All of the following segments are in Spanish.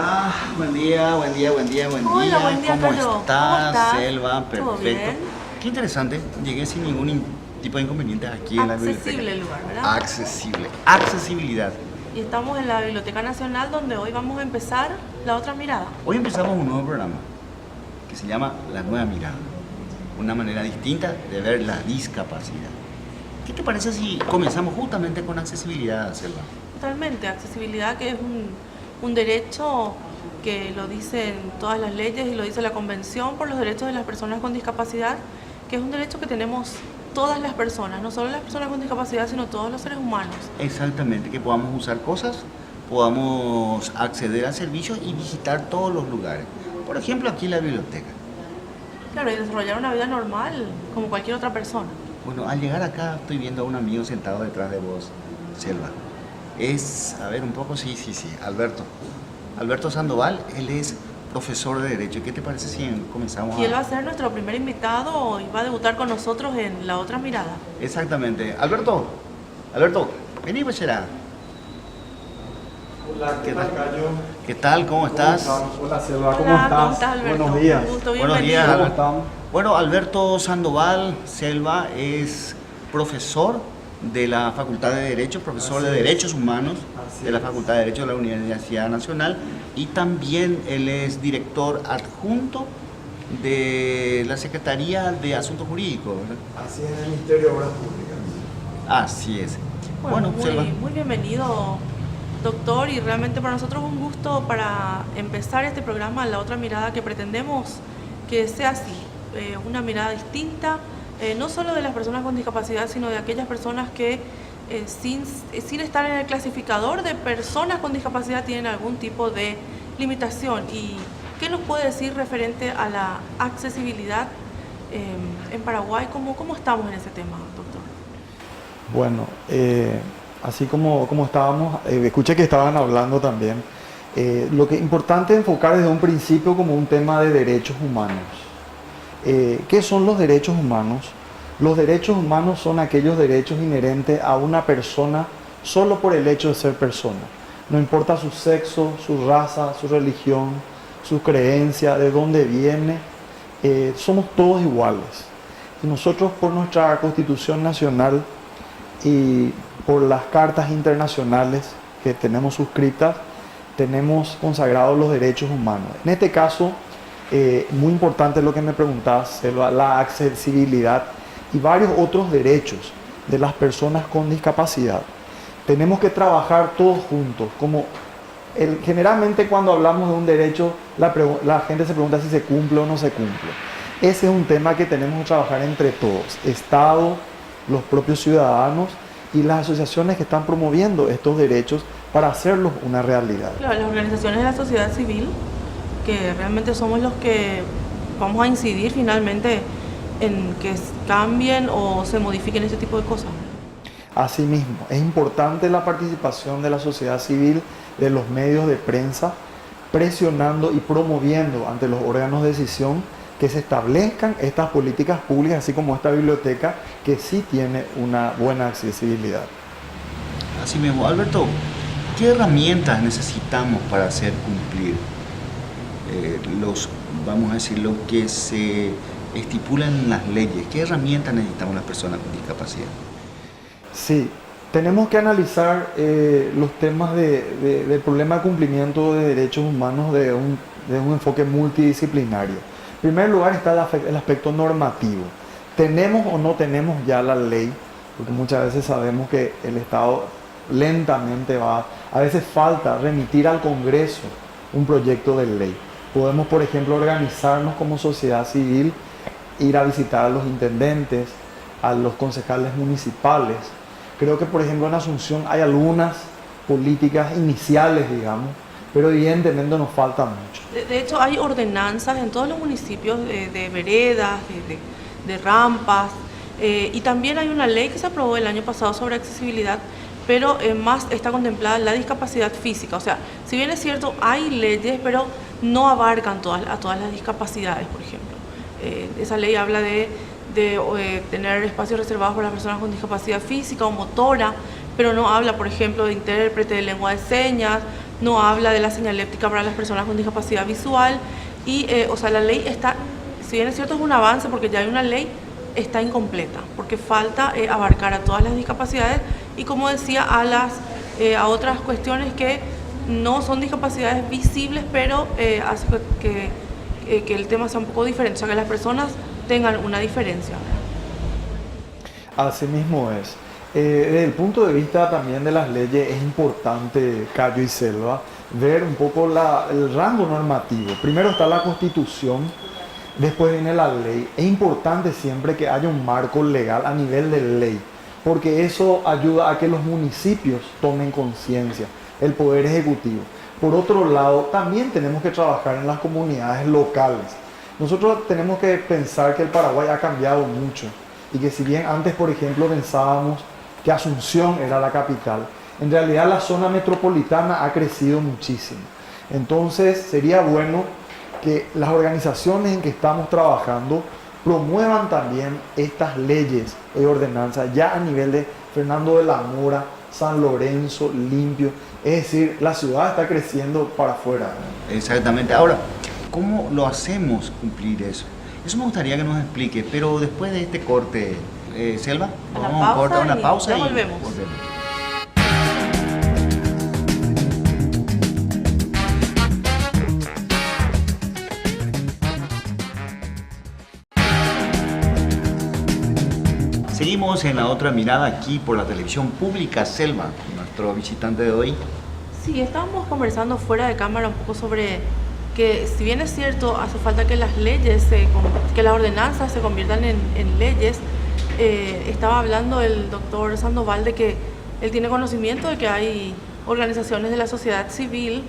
Hola, buen día, buen día, buen día, buen Hola, día. buen día, ¿Cómo Carlos. ¿Cómo estás, estás? Selva? ¿Todo Perfecto. bien? Qué interesante. Llegué sin ningún tipo de inconveniente aquí en la biblioteca. Accesible el lugar, ¿verdad? Accesible. Accesibilidad. Y estamos en la Biblioteca Nacional, donde hoy vamos a empezar la otra mirada. Hoy empezamos un nuevo programa que se llama La Nueva Mirada. Una manera distinta de ver la discapacidad. ¿Qué te parece si comenzamos justamente con accesibilidad, Selva? Totalmente, accesibilidad que es un derecho que lo dicen todas las leyes y lo dice la Convención por los Derechos de las Personas con Discapacidad, que es un derecho que tenemos todas las personas, no solo las personas con discapacidad, sino todos los seres humanos. Exactamente, que podamos usar cosas, podamos acceder a servicios y visitar todos los lugares. Por ejemplo, aquí en la biblioteca. Claro, y desarrollar una vida normal como cualquier otra persona. Bueno, al llegar acá estoy viendo a un amigo sentado detrás de vos, Selva. Es, a ver, un poco, sí, Alberto. Alberto Sandoval, él es profesor de Derecho. ¿Qué te parece si comenzamos Y él va a ser nuestro primer invitado y va a debutar con nosotros en La Otra Mirada. Exactamente. Alberto, vení, pues será. Hola, ¿qué tal, Cayo? ¿Qué tal? ¿Cómo estás? Hola, Selva, ¿cómo Hola, estás? ¿cómo estás, Alberto? Buenos días. Un gusto, Buenos bienvenido. días. ¿Cómo están? Bueno, Alberto Sandoval Selva es profesor de la Facultad de Derecho, profesor Así de es. Derechos Humanos Así de la es. Facultad de Derecho de la Universidad Nacional y también él es director adjunto de la Secretaría de Asuntos Jurídicos, ¿verdad? Así es, en el Ministerio de Obras Públicas. Así es. Bueno, Selva. muy bienvenido, doctor, y realmente para nosotros es un gusto para empezar este programa, La Otra Mirada, que pretendemos que sea así, una mirada distinta, no solo de las personas con discapacidad, sino de aquellas personas que sin estar en el clasificador de personas con discapacidad tienen algún tipo de limitación. ¿Y qué nos puede decir referente a la accesibilidad en Paraguay? ¿Cómo estamos en ese tema, doctor? Bueno, así como estábamos, escuché que estaban hablando también, lo que es importante enfocar desde un principio como un tema de derechos humanos. ¿Qué son los derechos humanos? Los derechos humanos son aquellos derechos inherentes a una persona solo por el hecho de ser persona. No importa su sexo, su raza, su religión, su creencia, de dónde viene, somos todos iguales. Y nosotros por nuestra Constitución Nacional y por las cartas internacionales que tenemos suscritas, tenemos consagrados los derechos humanos. En este caso, muy importante lo que me preguntabas, la accesibilidad y varios otros derechos de las personas con discapacidad. Tenemos que trabajar todos juntos. Generalmente cuando hablamos de un derecho, la gente se pregunta si se cumple o no se cumple. Ese es un tema que tenemos que trabajar entre todos, Estado, los propios ciudadanos y las asociaciones que están promoviendo estos derechos para hacerlos una realidad. Claro, las organizaciones de la sociedad civil, que realmente somos los que vamos a incidir finalmente en que cambien o se modifiquen ese tipo de cosas. Asimismo, es importante la participación de la sociedad civil, de los medios de prensa, presionando y promoviendo ante los órganos de decisión que se establezcan estas políticas públicas, así como esta biblioteca, que sí tiene una buena accesibilidad. Así mismo, Alberto, ¿qué herramientas necesitamos para hacer cumplir vamos a decir, lo que se estipula en las leyes? ¿Qué herramientas necesitamos las personas con discapacidad? Sí, tenemos que analizar los temas del problema de cumplimiento de derechos humanos de un enfoque multidisciplinario. En primer lugar está el aspecto normativo. ¿Tenemos o no tenemos ya la ley? Porque muchas veces sabemos que el Estado lentamente a veces falta remitir al Congreso un proyecto de ley. Podemos, por ejemplo, organizarnos como sociedad civil, ir a visitar a los intendentes, a los concejales municipales. Creo que, por ejemplo, en Asunción hay algunas políticas iniciales, digamos, pero evidentemente nos falta mucho. De hecho, hay ordenanzas en todos los municipios de veredas, de rampas, y también hay una ley que se aprobó el año pasado sobre accesibilidad, pero más está contemplada la discapacidad física. O sea, si bien es cierto, hay leyes, pero no abarcan a todas las discapacidades, por ejemplo. Esa ley habla de tener espacios reservados para las personas con discapacidad física o motora, pero no habla, por ejemplo, de intérprete de lengua de señas, no habla de la señalética para las personas con discapacidad visual y, o sea, la ley está, si bien es cierto es un avance porque ya hay una ley, está incompleta porque falta abarcar a todas las discapacidades y, como decía, a otras cuestiones que no son discapacidades visibles, pero hace que el tema sea un poco diferente, o sea, que las personas tengan una diferencia. Así mismo es. Desde el punto de vista también de las leyes es importante, Cayo y Selva, ver un poco el rango normativo. Primero está la Constitución, después viene la ley. Es importante siempre que haya un marco legal a nivel de ley, porque eso ayuda a que los municipios tomen conciencia, el Poder Ejecutivo. Por otro lado, también tenemos que trabajar en las comunidades locales. Nosotros tenemos que pensar que el Paraguay ha cambiado mucho y que si bien antes, por ejemplo, pensábamos que Asunción era la capital, en realidad la zona metropolitana ha crecido muchísimo. Entonces sería bueno que las organizaciones en que estamos trabajando promuevan también estas leyes y ordenanzas ya a nivel de Fernando de la Mora, San Lorenzo, Limpio. Es decir, la ciudad está creciendo para afuera. Exactamente. Ahora, ¿cómo lo hacemos cumplir eso? Eso me gustaría que nos explique, pero después de este corte, Selva, vamos a cortar una pausa y volvemos. Seguimos en La Otra Mirada aquí por la televisión pública. Selva, nuestro visitante de hoy. Sí, estábamos conversando fuera de cámara un poco sobre que, si bien es cierto, hace falta que las leyes, que las ordenanzas se conviertan en leyes. Estaba hablando el doctor Sandoval de que él tiene conocimiento de que hay organizaciones de la sociedad civil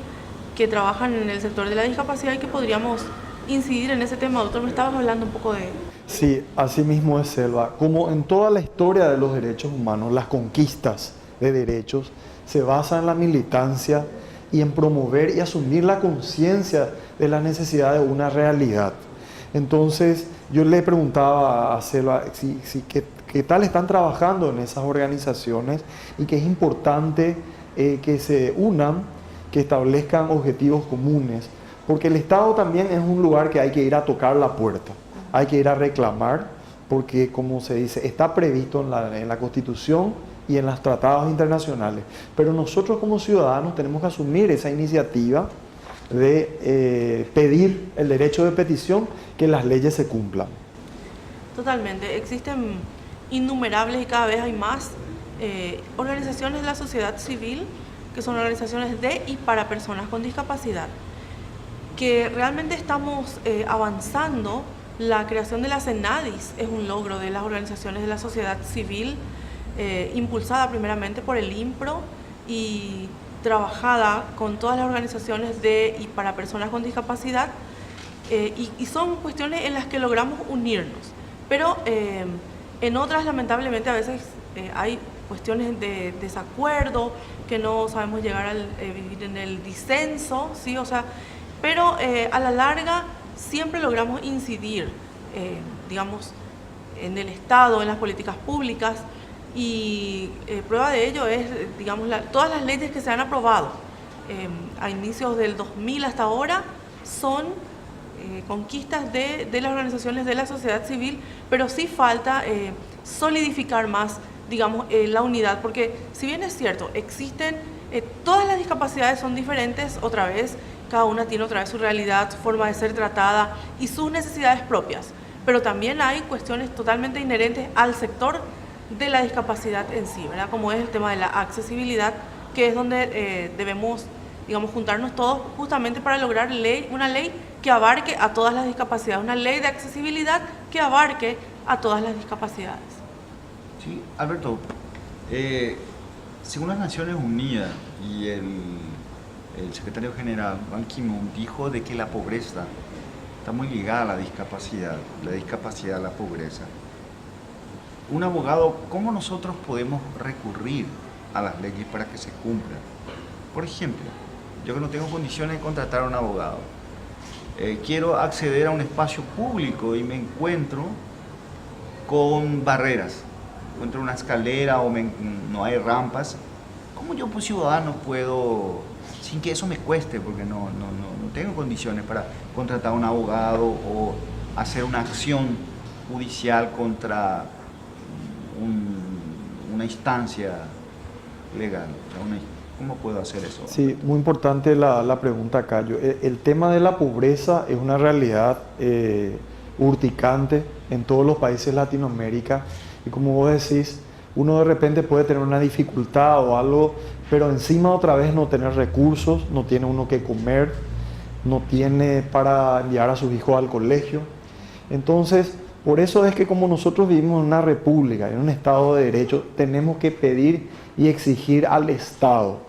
que trabajan en el sector de la discapacidad y que podríamos incidir en ese tema. Doctor, me estabas hablando un poco de... Sí, así mismo es, Selva. Como en toda la historia de los derechos humanos, las conquistas de derechos se basan en la militancia y en promover y asumir la conciencia de la necesidad de una realidad. Entonces, yo le preguntaba a Selva qué tal están trabajando en esas organizaciones y que es importante que se unan, que establezcan objetivos comunes, porque el Estado también es un lugar que hay que ir a tocar la puerta, hay que ir a reclamar, porque, como se dice, está previsto en la Constitución y en los tratados internacionales. Pero nosotros como ciudadanos tenemos que asumir esa iniciativa de pedir el derecho de petición, que las leyes se cumplan. Totalmente. Existen innumerables y cada vez hay más organizaciones de la sociedad civil que son organizaciones de y para personas con discapacidad, que realmente estamos avanzando. La creación de la CENADIS es un logro de las organizaciones de la sociedad civil, impulsada primeramente por el INPRO y trabajada con todas las organizaciones de y para personas con discapacidad, y son cuestiones en las que logramos unirnos, pero en otras lamentablemente a veces hay cuestiones de desacuerdo, que no sabemos llegar a vivir en el disenso, ¿sí? O sea, pero a la larga siempre logramos incidir, digamos, en el Estado, en las políticas públicas, y prueba de ello es, digamos, todas las leyes que se han aprobado a inicios del 2000 hasta ahora son conquistas de las organizaciones de la sociedad civil, pero sí falta solidificar más, digamos, la unidad, porque si bien es cierto, existen, todas las discapacidades son diferentes, otra vez, cada una tiene otra vez su realidad, su forma de ser tratada y sus necesidades propias, pero también hay cuestiones totalmente inherentes al sector de la discapacidad en sí, ¿verdad? Como es el tema de la accesibilidad, que es donde debemos, digamos, juntarnos todos justamente para lograr una ley que abarque a todas las discapacidades, una ley de accesibilidad que abarque a todas las discapacidades. Sí, Alberto, según las Naciones Unidas y el secretario general Ban Ki-moon dijo de que la pobreza está muy ligada a la discapacidad a la pobreza. Un abogado, ¿cómo nosotros podemos recurrir a las leyes para que se cumplan? Por ejemplo, yo que no tengo condiciones de contratar a un abogado, quiero acceder a un espacio público y me encuentro con barreras, encuentro una escalera o no hay rampas. ¿Cómo yo, pues, ciudadano, puedo sin que eso me cueste, porque no tengo condiciones para contratar a un abogado o hacer una acción judicial contra una instancia legal. O sea, ¿cómo puedo hacer eso? Sí, muy importante la pregunta, Cayo. El tema de la pobreza es una realidad urticante en todos los países de Latinoamérica, y como vos decís, uno de repente puede tener una dificultad o algo, pero encima otra vez no tener recursos, no tiene uno que comer, no tiene para enviar a sus hijos al colegio. Entonces, por eso es que como nosotros vivimos en una república, en un Estado de Derecho, tenemos que pedir y exigir al Estado.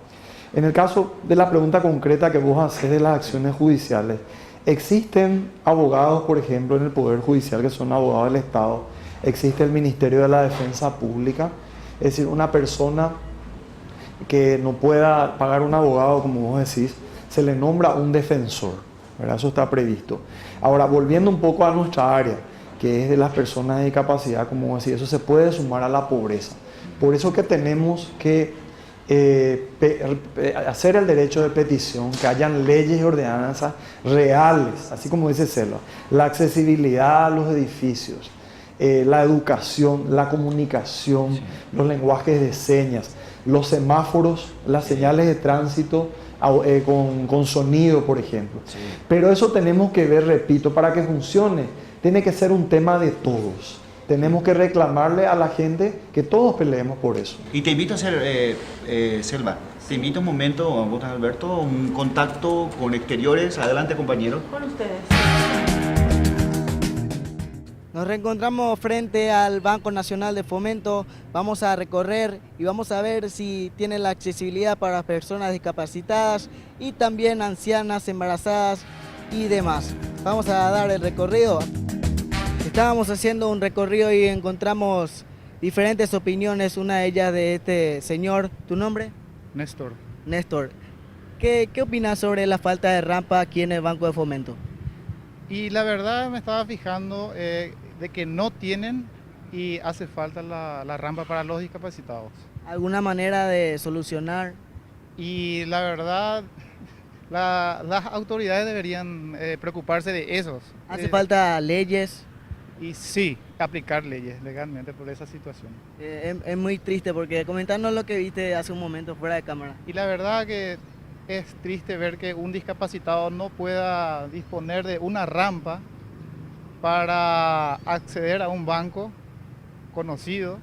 En el caso de la pregunta concreta que vos haces de las acciones judiciales, existen abogados, por ejemplo, en el Poder Judicial que son abogados del Estado, existe el Ministerio de la Defensa Pública, es decir, una persona que no pueda pagar un abogado, como vos decís, se le nombra un defensor, ¿verdad? Eso está previsto. Ahora, volviendo un poco a nuestra área, que es de las personas de discapacidad, como vos decís, eso se puede sumar a la pobreza. Por eso que tenemos que hacer el derecho de petición, que hayan leyes y ordenanzas reales, así como dice Selva, la accesibilidad a los edificios, la educación, la comunicación, sí, los lenguajes de señas, los semáforos, las señales de tránsito con sonido, por ejemplo. Sí. Pero eso tenemos que ver, repito, para que funcione, tiene que ser un tema de todos. Tenemos que reclamarle a la gente que todos peleemos por eso. Y te invito a hacer, Selva, te invito un momento, vos, Alberto, un contacto con exteriores. Adelante, compañero. Con ustedes. Nos reencontramos frente al Banco Nacional de Fomento. Vamos a recorrer y vamos a ver si tiene la accesibilidad para personas discapacitadas y también ancianas, embarazadas y demás. Vamos a dar el recorrido. Estábamos haciendo un recorrido y encontramos diferentes opiniones, una de ellas de este señor. ¿Tu nombre? Néstor. Néstor. ¿Qué opinas sobre la falta de rampa aquí en el Banco de Fomento? Y la verdad me estaba fijando de que no tienen y hace falta la rampa para los discapacitados. ¿Alguna manera de solucionar? Y la verdad, las autoridades deberían preocuparse de esos. ¿Hace falta leyes? Y sí, aplicar leyes legalmente por esa situación. Es muy triste porque comentarnos lo que viste hace un momento fuera de cámara. Y la verdad que es triste ver que un discapacitado no pueda disponer de una rampa para acceder a un banco conocido,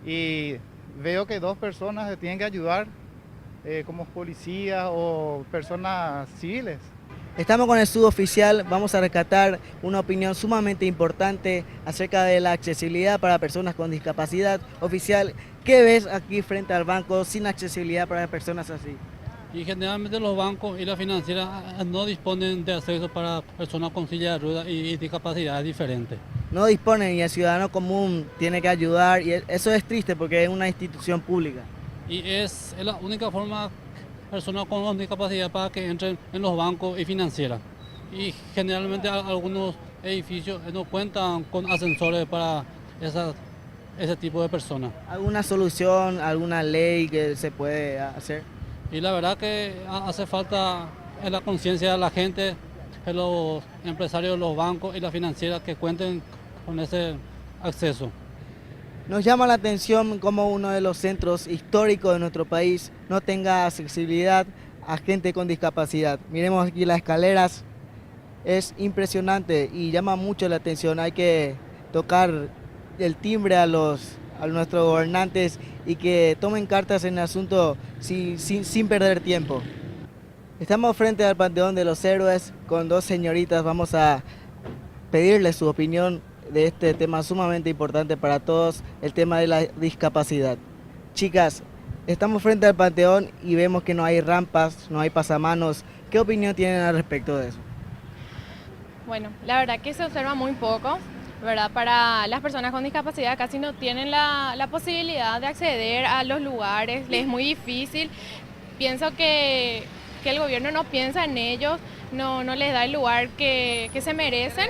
y veo que dos personas se tienen que ayudar como policías o personas civiles. Estamos con el suboficial, vamos a rescatar una opinión sumamente importante acerca de la accesibilidad para personas con discapacidad. Oficial, ¿qué ves aquí frente al banco sin accesibilidad para personas así? Y generalmente los bancos y las financieras no disponen de acceso para personas con silla de ruedas y discapacidades diferentes. No disponen y el ciudadano común tiene que ayudar, y eso es triste porque es una institución pública. Y es la única forma personas con discapacidad para que entren en los bancos y financieras. Y generalmente algunos edificios no cuentan con ascensores para ese tipo de personas. ¿Alguna solución, alguna ley que se puede hacer? Y la verdad que hace falta en la conciencia de la gente, de los empresarios de los bancos y las financieras que cuenten con ese acceso. Nos llama la atención cómo uno de los centros históricos de nuestro país no tenga accesibilidad a gente con discapacidad. Miremos aquí las escaleras, es impresionante y llama mucho la atención. Hay que tocar el timbre a nuestros gobernantes y que tomen cartas en el asunto sin perder tiempo. Estamos frente al Panteón de los Héroes con dos señoritas. Vamos a pedirles su opinión de este tema sumamente importante para todos, el tema de la discapacidad. Chicas, estamos frente al Panteón y vemos que no hay rampas, no hay pasamanos. ¿Qué opinión tienen al respecto de eso? Bueno, la verdad que se observa muy poco, ¿verdad? Para las personas con discapacidad casi no tienen la posibilidad de acceder a los lugares, les es muy difícil. Pienso que el gobierno no piensa en ellos, no les da el lugar que se merecen.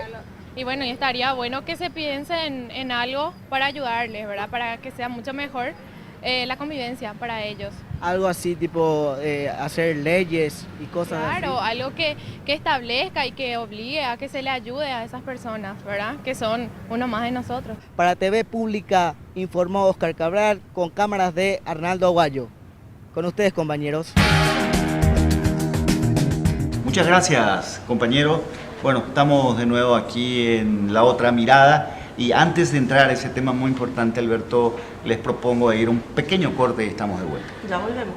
Y bueno, y estaría bueno que se piense en algo para ayudarles, ¿verdad? Para que sea mucho mejor la convivencia para ellos. Algo así tipo hacer leyes y cosas Claro, así. algo que establezca y que obligue a que se le ayude a esas personas, ¿verdad? Que son uno más de nosotros. Para TV Pública informó Oscar Cabral con cámaras de Arnaldo Aguayo. Con ustedes, compañeros. Muchas gracias, compañero. Bueno, estamos de nuevo aquí en La Otra Mirada y antes de entrar a ese tema muy importante, Alberto, les propongo ir a un pequeño corte y estamos de vuelta. Ya volvemos.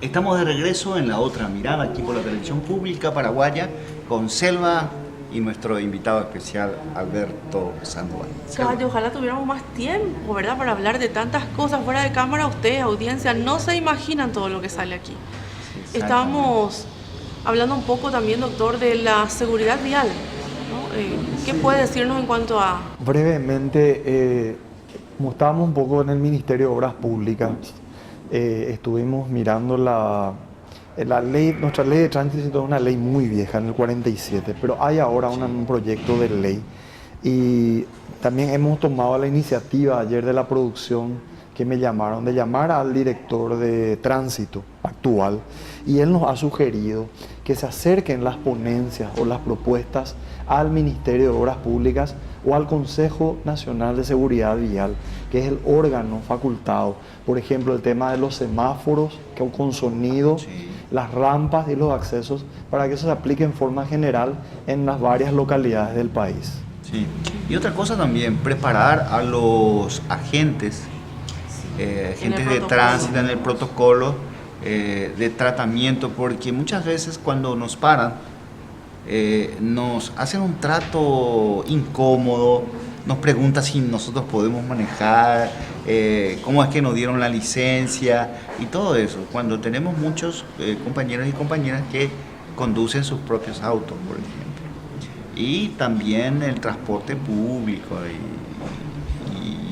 Estamos de regreso en La Otra Mirada, aquí por la televisión pública paraguaya, con Selva y nuestro invitado especial, Alberto Sandoval. Cayo, ojalá tuviéramos más tiempo, ¿verdad? Para hablar de tantas cosas fuera de cámara. Ustedes, audiencia, no se imaginan todo lo que sale aquí. Estábamos hablando un poco también, doctor, de la seguridad vial, ¿no? ¿Qué puede decirnos en cuanto a...? Brevemente, como estábamos un poco en el Ministerio de Obras Públicas, estuvimos mirando la ley, nuestra ley de tránsito es una ley muy vieja, en el 47, pero hay ahora un proyecto de ley y también hemos tomado la iniciativa ayer de la producción que me llamaron, de llamar al director de tránsito actual y él nos ha sugerido que se acerquen las ponencias o las propuestas al Ministerio de Obras Públicas o al Consejo Nacional de Seguridad Vial, que es el órgano facultado. Por ejemplo, el tema de los semáforos con sonido, las rampas y los accesos, para que eso se aplique en forma general en las varias localidades del país. Sí. Y otra cosa también, preparar a los agentes, agentes de tránsito en el protocolo de tratamiento, porque muchas veces cuando nos paran, nos hacen un trato incómodo, nos preguntan si nosotros podemos manejar, cómo es que nos dieron la licencia y todo eso, cuando tenemos muchos compañeros y compañeras que conducen sus propios autos, por ejemplo, y también el transporte público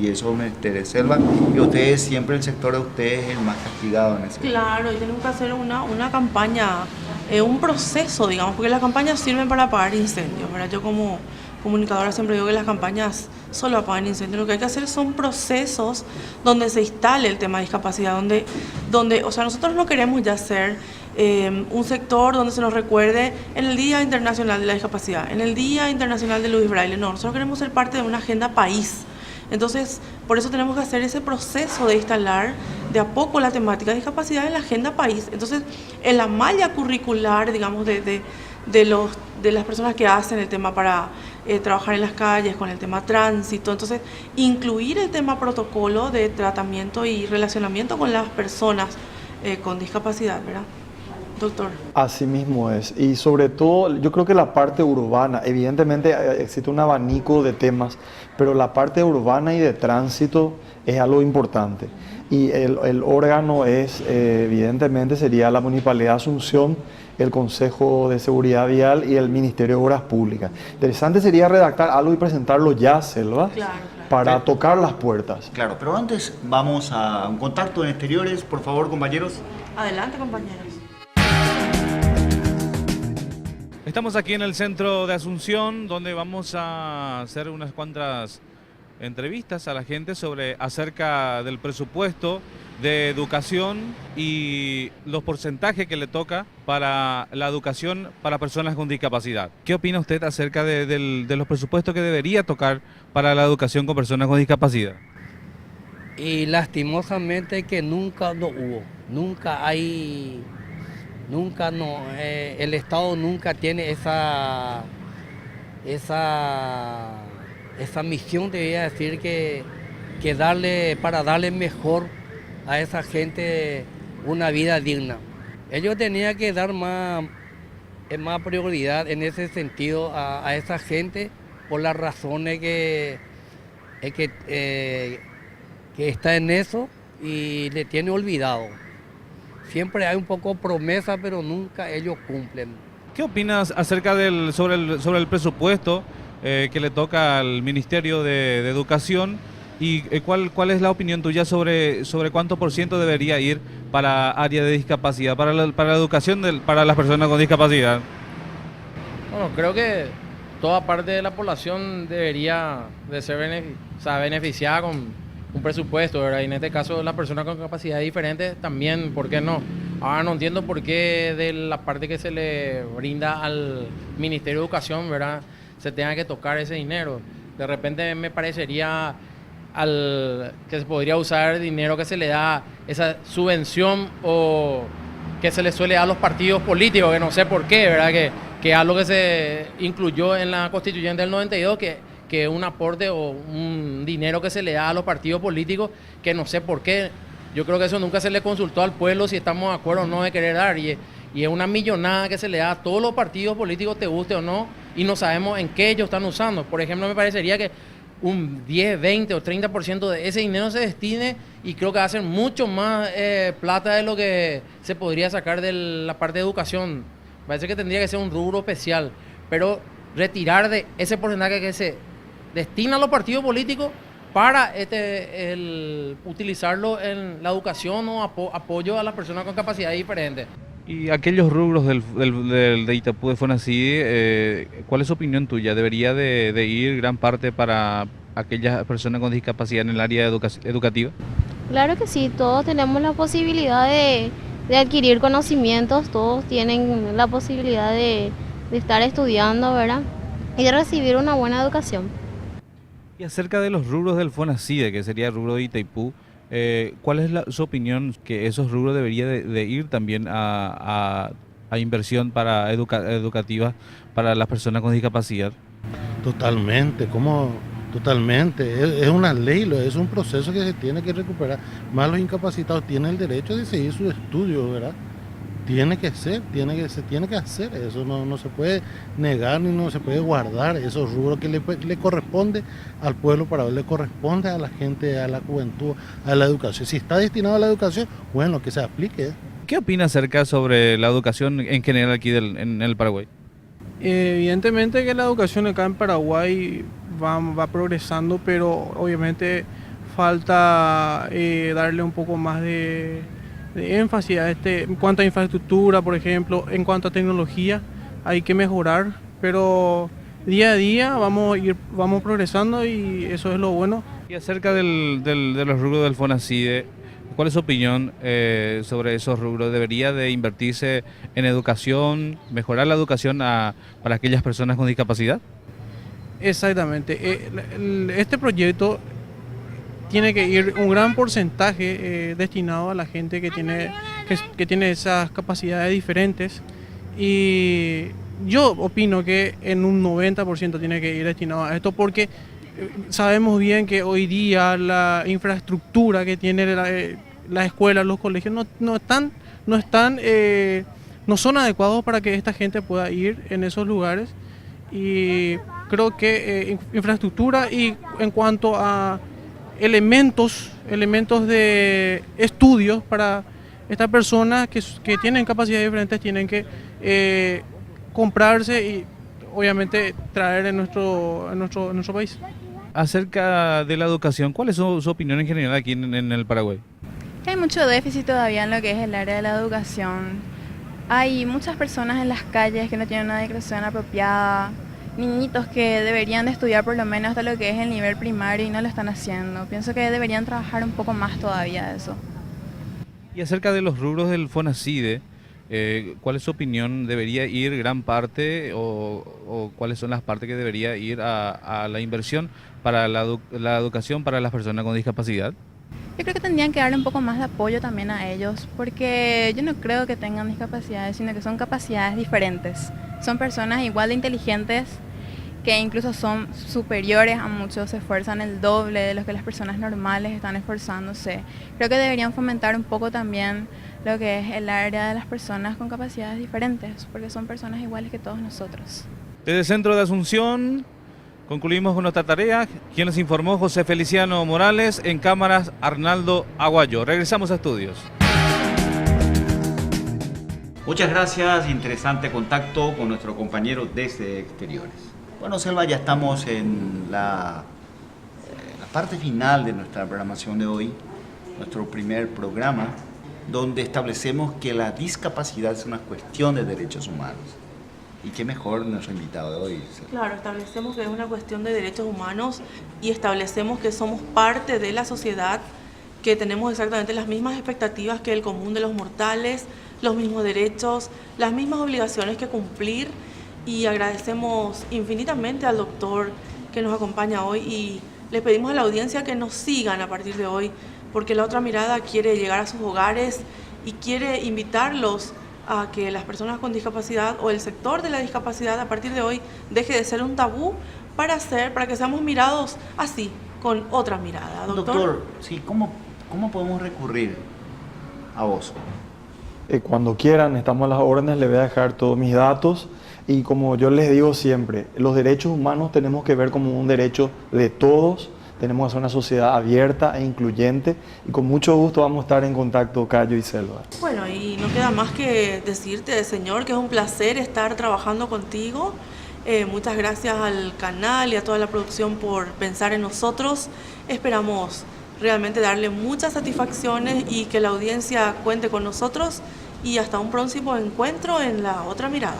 y eso me interesa, Selva, y ustedes siempre, el sector de ustedes es el más castigado en ese. Claro, y tenemos que hacer una campaña, un proceso, digamos, porque las campañas sirven para apagar incendios, ¿verdad? Yo como comunicadora siempre digo que las campañas solo apagan incendios. Lo que hay que hacer son procesos donde se instale el tema de discapacidad, donde o sea, nosotros no queremos ya ser un sector donde se nos recuerde en el Día Internacional de la Discapacidad, en el Día Internacional de Luis Braille, no, nosotros queremos ser parte de una agenda país. Entonces, por eso tenemos que hacer ese proceso de instalar de a poco la temática de discapacidad en la agenda país. Entonces, en la malla curricular, digamos, de las personas que hacen el tema para trabajar en las calles, con el tema tránsito, entonces, incluir el tema protocolo de tratamiento y relacionamiento con las personas con discapacidad, ¿verdad? Doctor. Así mismo es, y sobre todo yo creo que la parte urbana, evidentemente existe un abanico de temas, pero la parte urbana y de tránsito es algo importante. Y el órgano es, evidentemente, sería la Municipalidad de Asunción, el Consejo de Seguridad Vial y el Ministerio de Obras Públicas. Interesante sería redactar algo y presentarlo ya, Selva, Claro. para tocar las puertas. Claro, pero antes vamos a un contacto en exteriores, por favor, compañeros. Adelante, compañeros. Estamos aquí en el centro de Asunción, donde vamos a hacer unas cuantas entrevistas a la gente acerca del presupuesto de educación y los porcentajes que le toca para la educación para personas con discapacidad. ¿Qué opina usted acerca de los presupuestos que debería tocar para la educación con personas con discapacidad? Y lastimosamente que nunca lo hubo, el Estado nunca tiene esa misión, debería decir, para darle mejor a esa gente una vida digna. Ellos tenían que dar más prioridad en ese sentido a esa gente por las razones que está en eso y le tiene olvidado. Siempre hay un poco promesa, pero nunca ellos cumplen. ¿Qué opinas acerca sobre el presupuesto que le toca al Ministerio de Educación ¿Y cuál es la opinión tuya sobre cuánto por ciento debería ir para área de discapacidad, para la educación para las personas con discapacidad? Bueno, creo que toda parte de la población debería de ser beneficiada con un presupuesto, ¿verdad? Y en este caso las personas con capacidades diferentes también, ¿por qué no? Ahora no entiendo por qué de la parte que se le brinda al Ministerio de Educación, ¿verdad?, se tenga que tocar ese dinero. De repente me parecería que se podría usar el dinero que se le da, esa subvención o que se le suele dar a los partidos políticos, que no sé por qué, ¿verdad?, que es algo que se incluyó en la Constituyente del 92, que un aporte o un dinero que se le da a los partidos políticos, que no sé por qué. Yo creo que eso nunca se le consultó al pueblo si estamos de acuerdo o no de querer dar, y es una millonada que se le da a todos los partidos políticos, te guste o no, y no sabemos en qué ellos están usando. Por ejemplo, me parecería que un 10, 20 o 30% de ese dinero se destine, y creo que va a ser mucho más plata de lo que se podría sacar de la parte de educación. Parece que tendría que ser un rubro especial, pero retirar de ese porcentaje que se destina a los partidos políticos para utilizarlo en la educación o apoyo a las personas con capacidades diferentes. Y aquellos rubros de Itapú de Fonacide, ¿cuál es su opinión tuya? ¿Debería de ir gran parte para aquellas personas con discapacidad en el área educativa? Claro que sí, todos tenemos la posibilidad de adquirir conocimientos, todos tienen la posibilidad de estar estudiando, ¿verdad?, y de recibir una buena educación. Y acerca de los rubros del Fonacide, que sería el rubro de Itaipú, ¿cuál es su opinión que esos rubros deberían de ir también a inversión para educativa para las personas con discapacidad? Totalmente, totalmente, es una ley, es un proceso que se tiene que recuperar. Más los incapacitados tienen el derecho de seguir sus estudios, ¿verdad? Tiene que ser, se tiene que hacer, eso no se puede negar ni no se puede guardar esos rubros que le corresponde al pueblo, le corresponde a la gente, a la juventud, a la educación. Si está destinado a la educación, bueno, que se aplique. ¿Qué opina acerca sobre la educación en general aquí en el Paraguay? Evidentemente que la educación acá en Paraguay va progresando, pero obviamente falta darle un poco más de énfasis a en cuanto a infraestructura, por ejemplo, en cuanto a tecnología, hay que mejorar, pero día a día vamos progresando y eso es lo bueno. Y acerca de los rubros del Fonacide, ¿cuál es su opinión sobre esos rubros? ¿Debería de invertirse en educación, mejorar la educación para aquellas personas con discapacidad? Exactamente. Este proyecto tiene que ir un gran porcentaje destinado a la gente que tiene esas capacidades diferentes, y yo opino que en un 90% tiene que ir destinado a esto, porque sabemos bien que hoy día la infraestructura que tiene las escuelas, los colegios no son adecuados para que esta gente pueda ir en esos lugares, y creo que infraestructura y en cuanto a elementos de estudios para estas personas que tienen capacidades diferentes, tienen que comprarse y obviamente traer en nuestro país. Acerca de la educación, ¿cuál es su opinión en general aquí en el Paraguay? Hay mucho déficit todavía en lo que es el área de la educación. Hay muchas personas en las calles que no tienen una educación apropiada, niñitos que deberían de estudiar por lo menos hasta lo que es el nivel primario y no lo están haciendo. Pienso que deberían trabajar un poco más todavía eso. Y acerca de los rubros del Fonacide, ¿cuál es su opinión? ¿Debería ir gran parte o cuáles son las partes que debería ir a la inversión para la educación para las personas con discapacidad? Yo creo que tendrían que darle un poco más de apoyo también a ellos, porque yo no creo que tengan discapacidades, sino que son capacidades diferentes. Son personas igual de inteligentes, que incluso son superiores a muchos, se esfuerzan el doble de lo que las personas normales están esforzándose. Creo que deberían fomentar un poco también lo que es el área de las personas con capacidades diferentes, porque son personas iguales que todos nosotros. Desde el Centro de Asunción concluimos con nuestra tarea. Quien les informó, José Feliciano Morales, en cámaras Arnaldo Aguayo. Regresamos a estudios. Muchas gracias, interesante contacto con nuestro compañero desde exteriores. Bueno, Selva, ya estamos en la parte final de nuestra programación de hoy, nuestro primer programa, donde establecemos que la discapacidad es una cuestión de derechos humanos. Y qué mejor nuestro invitado de hoy. Claro, establecemos que es una cuestión de derechos humanos y establecemos que somos parte de la sociedad, que tenemos exactamente las mismas expectativas que el común de los mortales, los mismos derechos, las mismas obligaciones que cumplir, y agradecemos infinitamente al doctor que nos acompaña hoy y le pedimos a la audiencia que nos sigan a partir de hoy, porque La Otra Mirada quiere llegar a sus hogares y quiere invitarlos a que las personas con discapacidad o el sector de la discapacidad a partir de hoy deje de ser un tabú para que seamos mirados así, con otra mirada. Doctor, sí, ¿cómo podemos recurrir a vos? Cuando quieran, estamos a las órdenes, les voy a dejar todos mis datos. Y como yo les digo siempre, los derechos humanos tenemos que ver como un derecho de todos. Tenemos que ser una sociedad abierta e incluyente y con mucho gusto vamos a estar en contacto, Cayo y Selva. Bueno, y no queda más que decirte, señor, que es un placer estar trabajando contigo. Muchas gracias al canal y a toda la producción por pensar en nosotros. Esperamos realmente darle muchas satisfacciones y que la audiencia cuente con nosotros, y hasta un próximo encuentro en La Otra Mirada.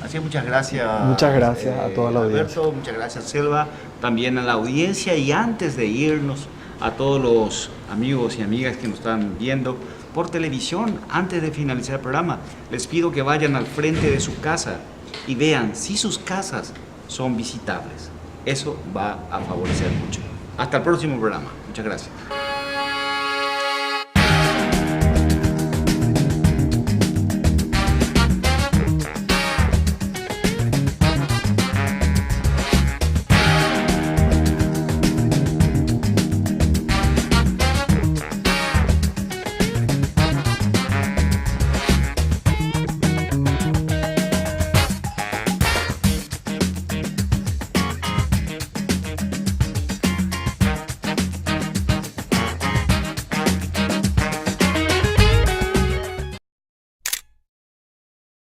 Así es, muchas gracias. Muchas gracias a toda la audiencia. Alberto, muchas gracias, Selva, también a la audiencia, y antes de irnos, a todos los amigos y amigas que nos están viendo por televisión, antes de finalizar el programa, les pido que vayan al frente de su casa y vean si sus casas son visitables. Eso va a favorecer mucho. Hasta el próximo programa. Muchas gracias.